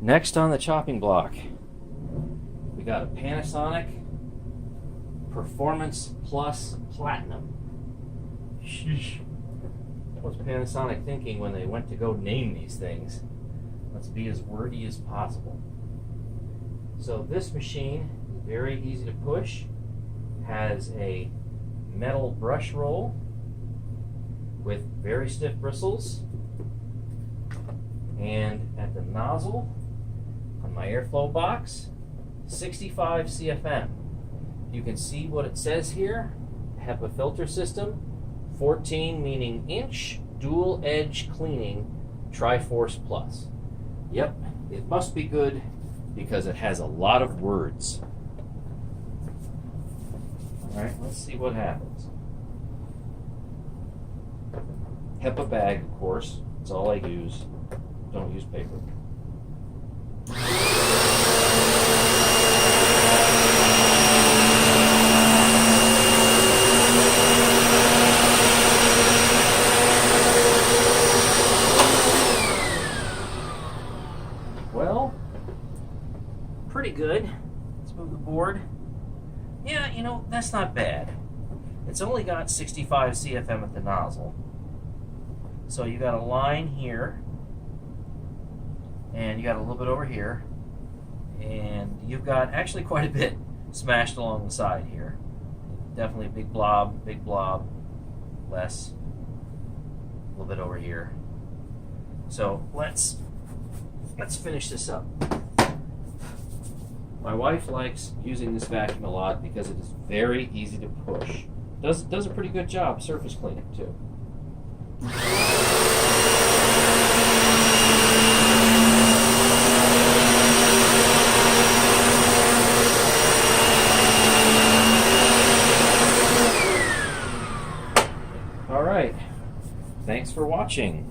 Next on the chopping block, we got a Panasonic Performance Plus Platinum. Sheesh. What's Panasonic thinking when they went to go name these things? Let's be as wordy as possible. So this machine is very easy to push, has a metal brush roll with very stiff bristles, and at the nozzle on my airflow box, 65 CFM. You can see what it says here, HEPA filter system, 14 meaning inch, dual edge cleaning, Triforce Plus. Yep, it must be good because it has a lot of words. Alright, let's see what happens. HEPA bag, of course, it's all I use. Don't use paper. Well, pretty good. Let's move the board. Yeah, you know, that's not bad. It's only got 65 CFM at the nozzle. So you got a line here, and you got a little bit over here, and you've got actually quite a bit smashed along the side here. Definitely a big blob, less, a little bit over here. So let's finish this up. My wife likes using this vacuum a lot because it is very easy to push. Does a pretty good job surface cleaning too. All right. Thanks for watching.